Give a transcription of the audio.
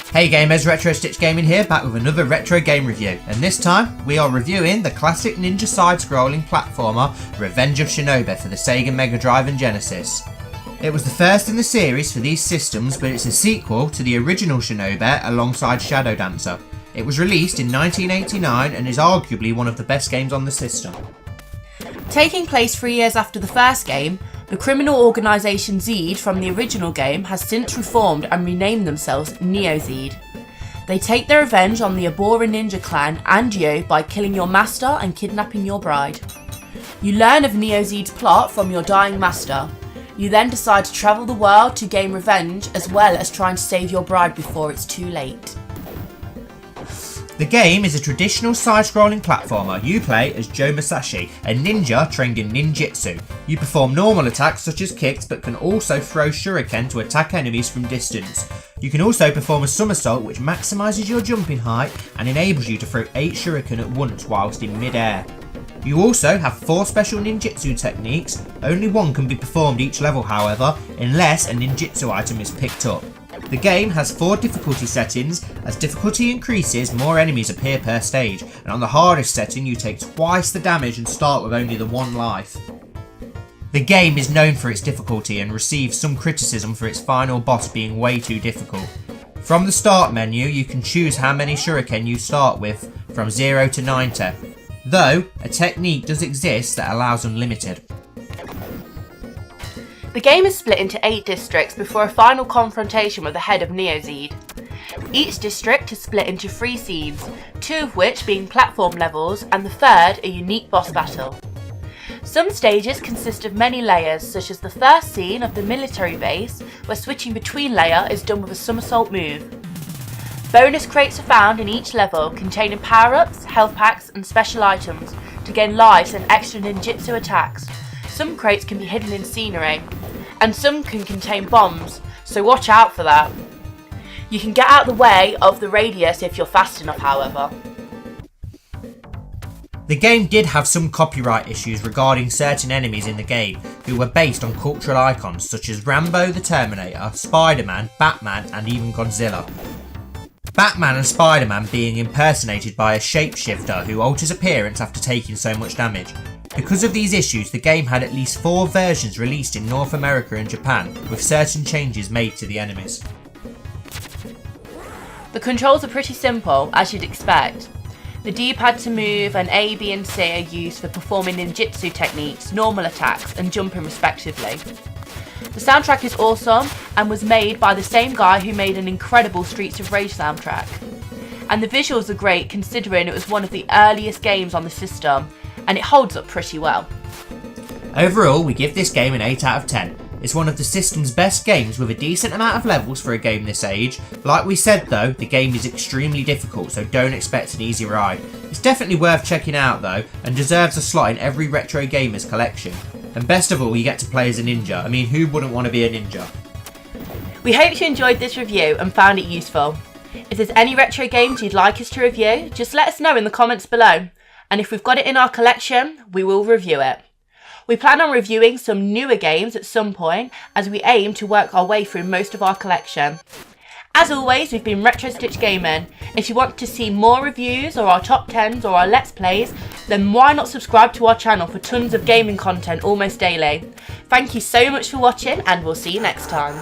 Hey gamers, Retro Stitch Gaming here, back with another retro game review, and this time we are reviewing the classic ninja side-scrolling platformer Revenge of Shinobi for the Sega Mega Drive and Genesis. It was the first in the series for these systems, but it's a sequel to the original Shinobi alongside Shadow Dancer. It was released in 1989 and is arguably one of the best games on the system. Taking place 3 years after the first game, the criminal organisation Zed from the original game has since reformed and renamed themselves Neo-Zed. They take their revenge on the Abora ninja clan and you by killing your master and kidnapping your bride. You learn of Neo-Zed's plot from your dying master. You then decide to travel the world to gain revenge as well as trying to save your bride before it's too late. The game is a traditional side-scrolling platformer. You play as Joe Masashi, a ninja trained in ninjutsu. You perform normal attacks such as kicks, but can also throw shuriken to attack enemies from distance. You can also perform a somersault which maximises your jumping height and enables you to throw 8 shuriken at once whilst in mid-air. You also have 4 special ninjutsu techniques. Only one can be performed each level however, unless a ninjutsu item is picked up. The game has 4 difficulty settings. As difficulty increases, more enemies appear per stage, and on the hardest setting you take twice the damage and start with only the 1 life. The game is known for its difficulty and receives some criticism for its final boss being way too difficult. From the start menu you can choose how many shuriken you start with from 0 to 90, though a technique does exist that allows unlimited. The game is split into 8 districts before a final confrontation with the head of Neo-Zed. Each district is split into 3 scenes, 2 of which being platform levels and the third a unique boss battle. Some stages consist of many layers, such as the first scene of the military base where switching between layer is done with a somersault move. Bonus crates are found in each level containing power-ups, health packs and special items to gain lives and extra ninjutsu attacks. Some crates can be hidden in scenery, and some can contain bombs, so watch out for that. You can get out the way of the radius if you're fast enough however. The game did have some copyright issues regarding certain enemies in the game who were based on cultural icons such as Rambo the Terminator, Spider-Man, Batman and even Godzilla. Batman and Spider-Man being impersonated by a shapeshifter who alters appearance after taking so much damage. Because of these issues, the game had at least 4 versions released in North America and Japan, with certain changes made to the enemies. The controls are pretty simple, as you'd expect. The D-pad to move and A, B and C are used for performing ninjutsu techniques, normal attacks and jumping respectively. The soundtrack is awesome and was made by the same guy who made an incredible Streets of Rage soundtrack. And the visuals are great considering it was one of the earliest games on the system, and it holds up pretty well. Overall, we give this game an 8 out of 10. It's one of the system's best games with a decent amount of levels for a game this age. Like we said though, the game is extremely difficult, so don't expect an easy ride. It's definitely worth checking out though, and deserves a slot in every retro gamer's collection. And best of all, you get to play as a ninja. I mean, who wouldn't want to be a ninja? We hope you enjoyed this review and found it useful. If there's any retro games you'd like us to review, just let us know in the comments below. And if we've got it in our collection, we will review it. We plan on reviewing some newer games at some point as we aim to work our way through most of our collection. As always, we've been Retro Stitch Gaming. If you want to see more reviews or our top 10s or our Let's Plays, then why not subscribe to our channel for tons of gaming content almost daily. Thank you so much for watching and we'll see you next time.